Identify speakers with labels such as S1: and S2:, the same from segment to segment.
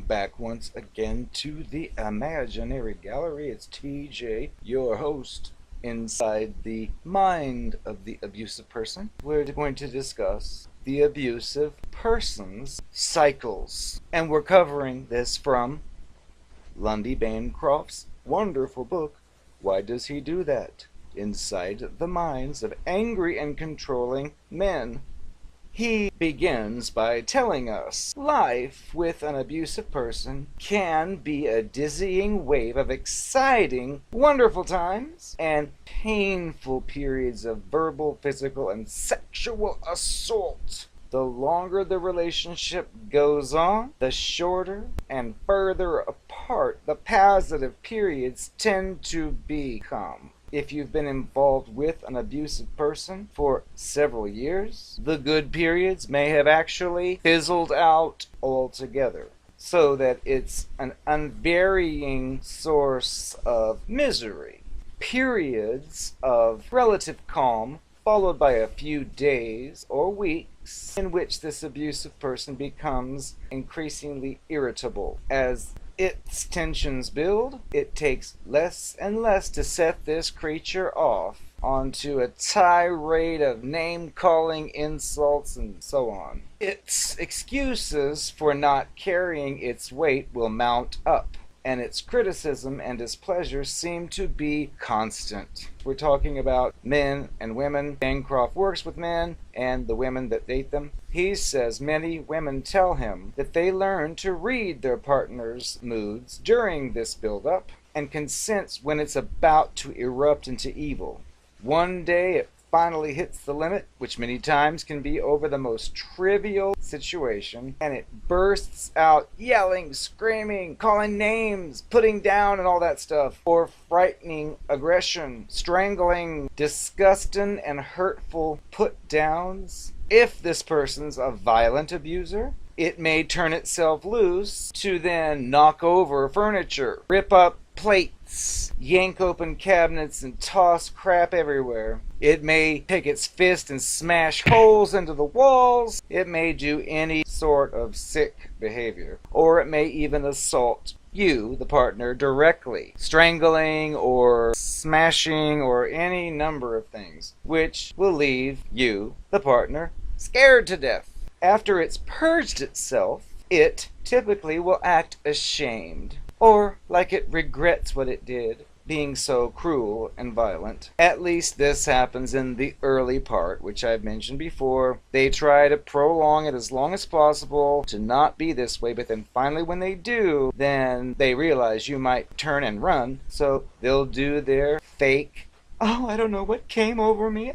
S1: back once again to the imaginary gallery. It's TJ, your host, inside the mind of the abusive person. We're going to discuss the abusive person's cycles. And we're covering this from Lundy Bancroft's wonderful book, Why Does He Do That? Inside the Minds of Angry and Controlling Men. He begins by telling us life with an abusive person can be a dizzying wave of exciting, wonderful times and painful periods of verbal, physical, and sexual assault. The longer the relationship goes on, the shorter and further apart the positive periods tend to become. If you've been involved with an abusive person for several years, the good periods may have actually fizzled out altogether, so that it's an unvarying source of misery. Periods of relative calm, followed by a few days or weeks in which this abusive person becomes increasingly irritable. As its tensions build, it takes less and less to set this creature off onto a tirade of name-calling, insults, and so on. Its excuses for not carrying its weight will mount up, and its criticism and displeasure seem to be constant. We're talking about men and women. Bancroft works with men and the women that date them. He says many women tell him that they learn to read their partner's moods during this build-up and can sense when it's about to erupt into evil. One day it finally hits the limit, which many times can be over the most trivial situation, and it bursts out yelling, screaming, calling names, putting down and all that stuff, or frightening aggression, strangling, disgusting and hurtful put-downs. If this person's a violent abuser, it may turn itself loose to then knock over furniture, rip up plates, yank open cabinets, and toss crap everywhere. It may take its fist and smash holes into the walls. It may do any sort of sick behavior. Or it may even assault you, the partner, directly, strangling or smashing or any number of things, which will leave you, the partner, scared to death. After it's purged itself, it typically will act ashamed, or like it regrets what it did, being so cruel and violent. At least this happens in the early part, which I've mentioned before. They try to prolong it as long as possible to not be this way, but then finally when they do, then they realize you might turn and run, so they'll do their fake, oh, I don't know what came over me,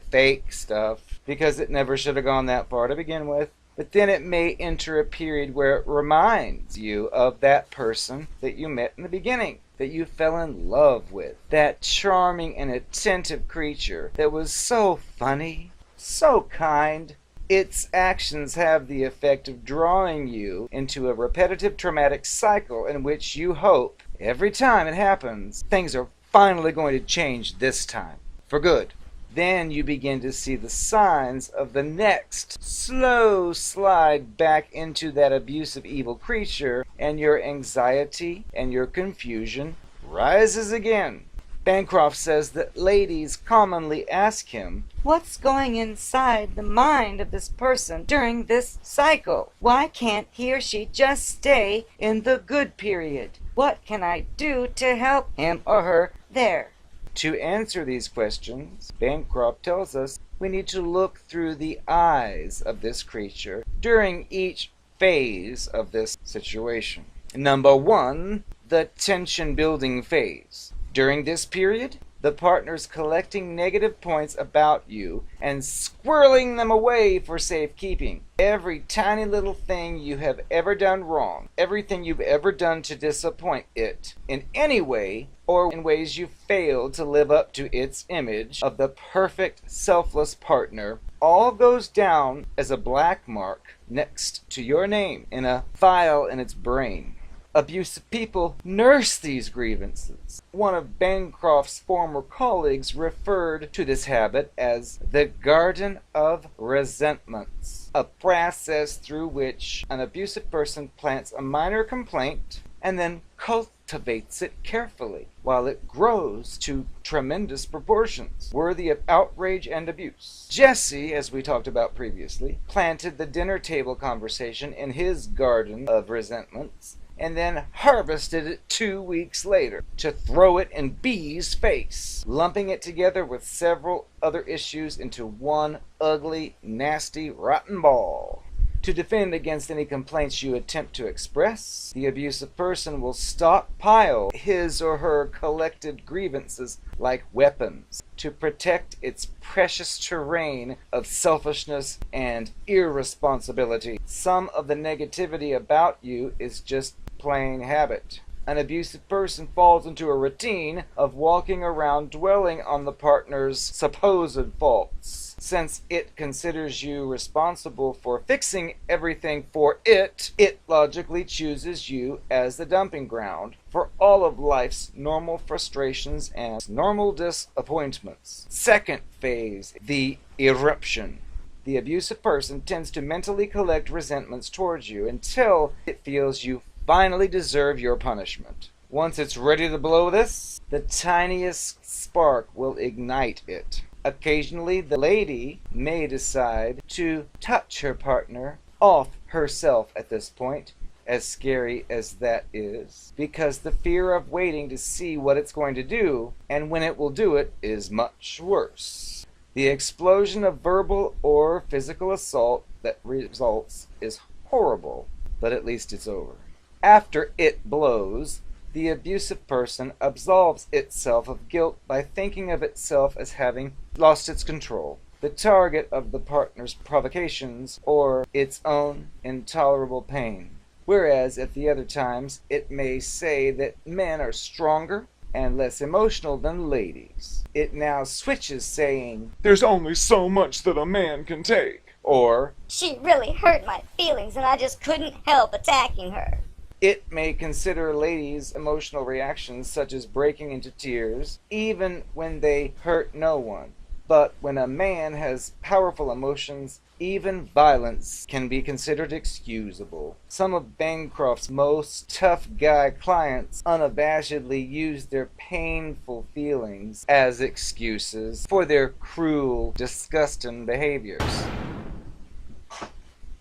S1: fake stuff, because it never should have gone that far to begin with. But then it may enter a period where it reminds you of that person that you met in the beginning, that you fell in love with, that charming and attentive creature that was so funny, so kind. Its actions have the effect of drawing you into a repetitive traumatic cycle in which you hope, every time it happens, things are finally going to change this time, for good. Then you begin to see the signs of the next slow slide back into that abusive evil creature, and your anxiety and your confusion rises again. Bancroft says that ladies commonly ask him,
S2: what's going inside the mind of this person during this cycle? Why can't he or she just stay in the good period? What can I do to help him or her there?
S1: To answer these questions, Bancroft tells us we need to look through the eyes of this creature during each phase of this situation. Number 1, the tension-building phase. During this period, the partner's collecting negative points about you and squirreling them away for safekeeping. Every tiny little thing you have ever done wrong, everything you've ever done to disappoint it in any way, or in ways you failed to live up to its image of the perfect, selfless partner, all goes down as a black mark next to your name in a file in its brain. Abusive people nurse these grievances. One of Bancroft's former colleagues referred to this habit as the Garden of Resentments, a process through which an abusive person plants a minor complaint and then cultivates it carefully while it grows to tremendous proportions, worthy of outrage and abuse. Jesse, as we talked about previously, planted the dinner table conversation in his garden of resentments and then harvested it 2 weeks later to throw it in B's face, lumping it together with several other issues into one ugly, nasty, rotten ball. To defend against any complaints you attempt to express, the abusive person will stockpile his or her collected grievances like weapons to protect its precious terrain of selfishness and irresponsibility. Some of the negativity about you is just plain habit. An abusive person falls into a routine of walking around dwelling on the partner's supposed faults. Since it considers you responsible for fixing everything for it logically chooses you as the dumping ground for all of life's normal frustrations and normal disappointments. Second phase, the eruption. The abusive person tends to mentally collect resentments towards you until it feels you finally deserve your punishment. Once it's ready to blow this, the tiniest spark will ignite it. Occasionally, the lady may decide to touch her partner off herself at this point, as scary as that is, because the fear of waiting to see what it's going to do and when it will do it is much worse. The explosion of verbal or physical assault that results is horrible, but at least it's over. After it blows, the abusive person absolves itself of guilt by thinking of itself as having lost its control, the target of the partner's provocations, or its own intolerable pain. Whereas at the other times, it may say that men are stronger and less emotional than ladies. It now switches saying, "There's only so much that a man can take," or,
S3: "She really hurt my feelings and I just couldn't help attacking her."
S1: It may consider ladies' emotional reactions such as breaking into tears, even when they hurt no one. But when a man has powerful emotions, even violence can be considered excusable. Some of Bancroft's most tough guy clients unabashedly use their painful feelings as excuses for their cruel, disgusting behaviors.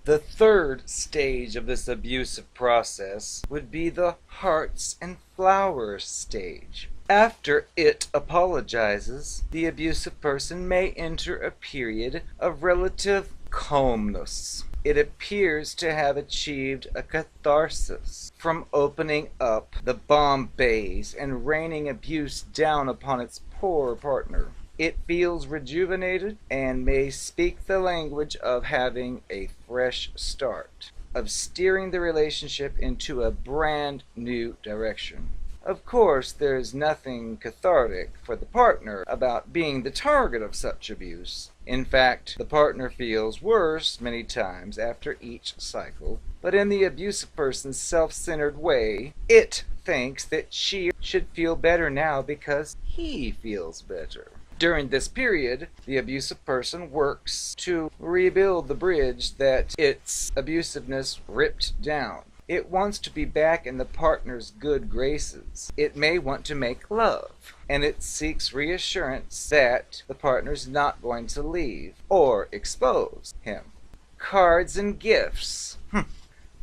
S1: The third stage of this abusive process would be the hearts and flowers stage. After it apologizes, the abusive person may enter a period of relative calmness. It appears to have achieved a catharsis from opening up the bomb bays and raining abuse down upon its poor partner. It feels rejuvenated and may speak the language of having a fresh start, of steering the relationship into a brand new direction. Of course, there is nothing cathartic for the partner about being the target of such abuse. In fact, the partner feels worse many times after each cycle, but in the abusive person's self-centered way, it thinks that she should feel better now because he feels better. During this period, the abusive person works to rebuild the bridge that its abusiveness ripped down. It wants to be back in the partner's good graces. It may want to make love, and it seeks reassurance that the partner's not going to leave or expose him. Cards and gifts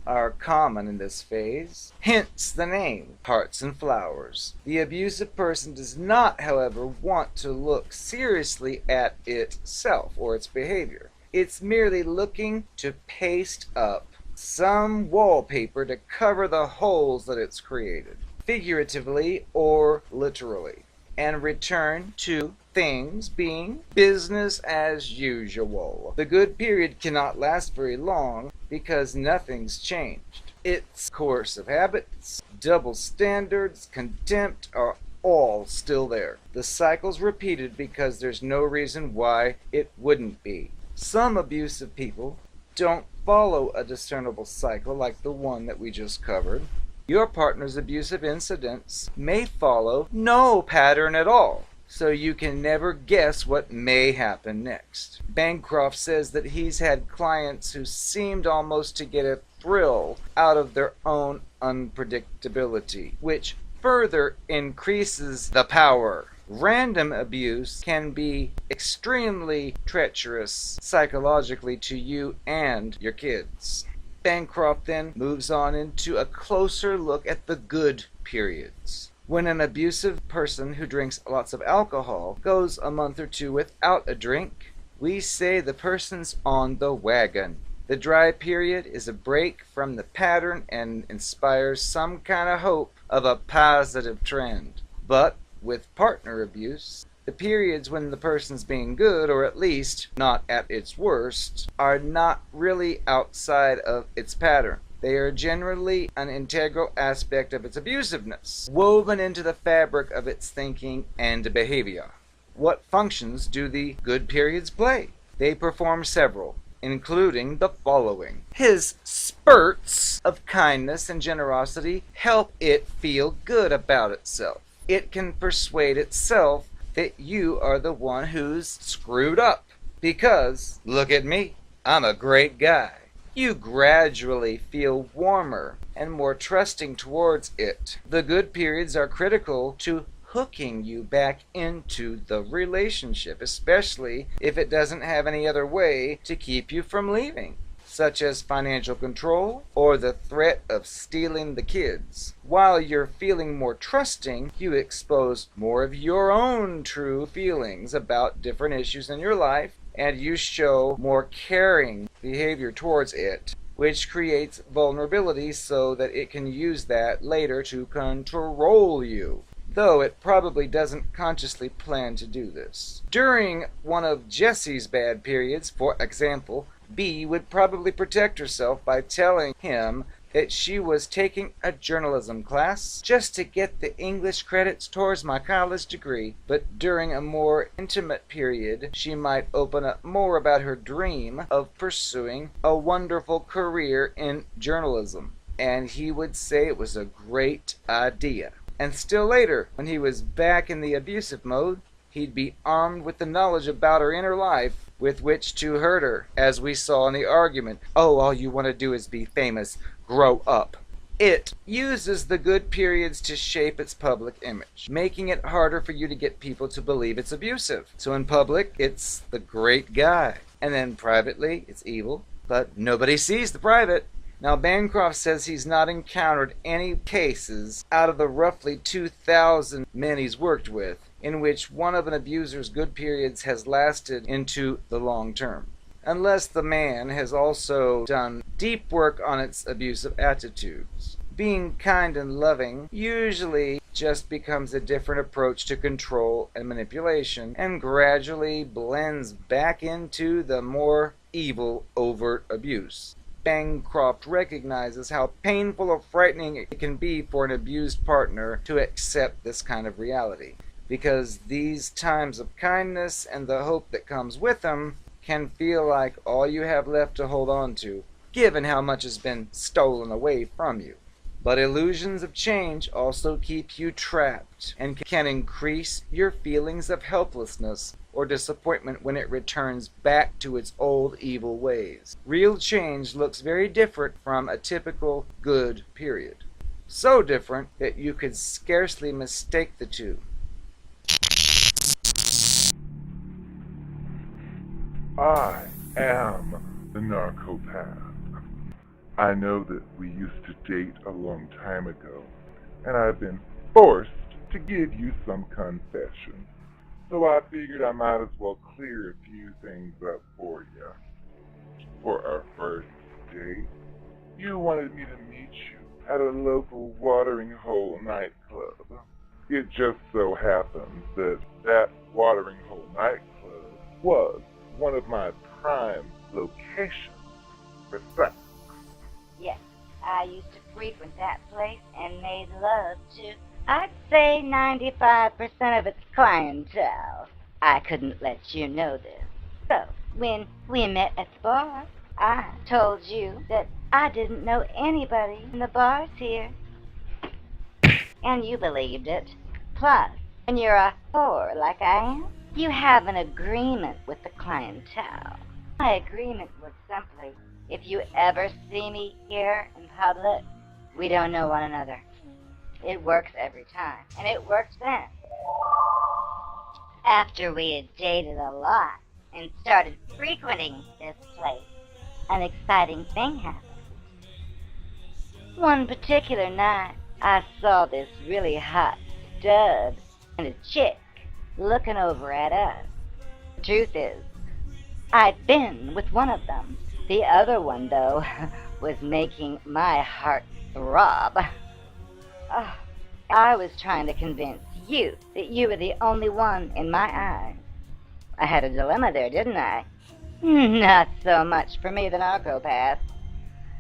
S1: are common in this phase, hence the name, Hearts and Flowers. The abusive person does not, however, want to look seriously at itself or its behavior. It's merely looking to paste up some wallpaper to cover the holes that it's created, figuratively or literally, and return to things being business as usual. The good period cannot last very long because nothing's changed. Its course of habits, double standards, contempt are all still there. The cycle's repeated because there's no reason why it wouldn't be. Some abusive people don't follow a discernible cycle like the one that we just covered. Your partner's abusive incidents may follow no pattern at all, so you can never guess what may happen next. Bancroft says that he's had clients who seemed almost to get a thrill out of their own unpredictability, which further increases the power. Random abuse can be extremely treacherous psychologically to you and your kids. Bancroft then moves on into a closer look at the good periods. When an abusive person who drinks lots of alcohol goes a month or two without a drink, we say the person's on the wagon. The dry period is a break from the pattern and inspires some kind of hope of a positive trend. But with partner abuse, the periods when the person's being good, or at least not at its worst, are not really outside of its pattern. They are generally an integral aspect of its abusiveness, woven into the fabric of its thinking and behavior. What functions do the good periods play? They perform several, including the following. His spurts of kindness and generosity help it feel good about itself. It can persuade itself that you are the one who's screwed up. Because, look at me, I'm a great guy. You gradually feel warmer and more trusting towards it. The good periods are critical to hooking you back into the relationship, especially if it doesn't have any other way to keep you from leaving, such as financial control or the threat of stealing the kids. While you're feeling more trusting, you expose more of your own true feelings about different issues in your life, and you show more caring behavior towards it, which creates vulnerability so that it can use that later to control you, though it probably doesn't consciously plan to do this. During one of Jesse's bad periods, for example, B would probably protect herself by telling him that she was taking a journalism class just to get the English credits towards my college degree. But during a more intimate period, she might open up more about her dream of pursuing a wonderful career in journalism, and he would say it was a great idea. And still later, when he was back in the abusive mode, he'd be armed with the knowledge about her inner life with which to hurt her, as we saw in the argument. Oh, all you want to do is be famous. Grow up. It uses the good periods to shape its public image, making it harder for you to get people to believe it's abusive. So in public, it's the great guy. And then privately, it's evil. But nobody sees the private. Now, Bancroft says he's not encountered any cases out of the roughly 2,000 men he's worked with in which one of an abuser's good periods has lasted into the long term, unless the man has also done deep work on its abusive attitudes. Being kind and loving usually just becomes a different approach to control and manipulation, and gradually blends back into the more evil, overt abuse. Bancroft recognizes how painful or frightening it can be for an abused partner to accept this kind of reality, because these times of kindness and the hope that comes with them can feel like all you have left to hold on to, given how much has been stolen away from you. But illusions of change also keep you trapped and can increase your feelings of helplessness or disappointment when it returns back to its old evil ways. Real change looks very different from a typical good period. So different that you could scarcely mistake the two.
S4: I am the Narcopath. I know that we used to date a long time ago, and I've been forced to give you some confession. So I figured I might as well clear a few things up for you. For our first date, you wanted me to meet you at a local watering hole nightclub. It just so happens that that watering hole nightclub was one of my prime locations for sex.
S3: Yes, I used to frequent that place and made love to, I'd say, 95% of its clientele. I couldn't let you know this. So, when we met at the bar, I told you that I didn't know anybody in the bars here. and you believed it. Plus, when you're a whore like I am, you have an agreement with the clientele. My agreement was simply, if you ever see me here in public, we don't know one another. It works every time, and it worked then. After we had dated a lot and started frequenting this place, an exciting thing happened. One particular night, I saw this really hot stud and a chick looking over at us. The truth is, I'd been with one of them. The other one, though, was making my heart throb. I was trying to convince you that you were the only one in my eyes. I had a dilemma there, didn't I? Not so much for me, the Narcopath.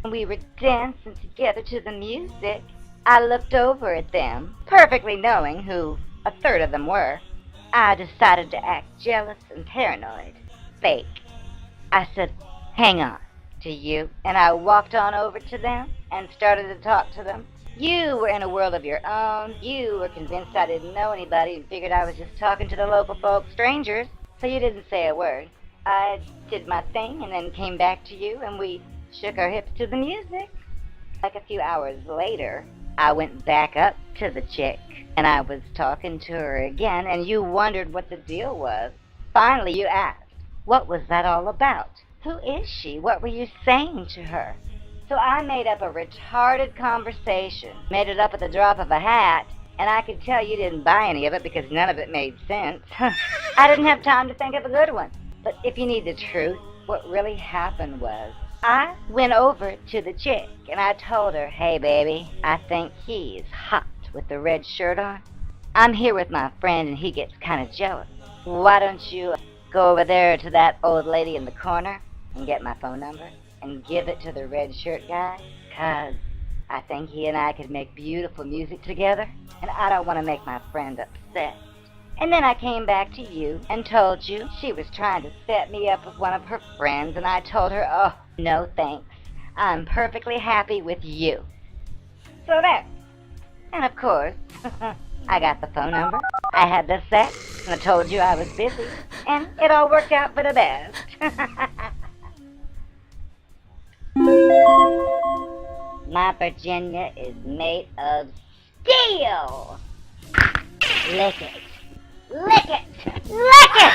S3: When we were dancing together to the music, I looked over at them, perfectly knowing who a third of them were. I decided to act jealous and paranoid. Fake. I said, hang on, to you, and I walked on over to them and started to talk to them. You were in a world of your own. You were convinced I didn't know anybody and figured I was just talking to the local folk, strangers, so you didn't say a word. I did my thing and then came back to you, and we shook our hips to the music. Like a few hours later, I went back up to the chick, and I was talking to her again, and you wondered what the deal was. Finally, you asked, what was that all about? Who is she? What were you saying to her? So I made up a retarded conversation, made it up at the drop of a hat, and I could tell you didn't buy any of it because none of it made sense. I didn't have time to think of a good one. But if you need the truth, what really happened was, I went over to the chick, and I told her, hey, baby, I think he's hot with the red shirt on. I'm here with my friend, and he gets kind of jealous. Why don't you go over there to that old lady in the corner and get my phone number and give it to the red shirt guy? 'Cause I think he and I could make beautiful music together, and I don't want to make my friend upset. And then I came back to you and told you she was trying to set me up with one of her friends, and I told her, oh, no thanks. I'm perfectly happy with you. So there. And of course, I got the phone number, I had the sex, and I told you I was busy, and it all worked out for the best. My Virginia is made of steel. Lick it. Lick it! Lick it!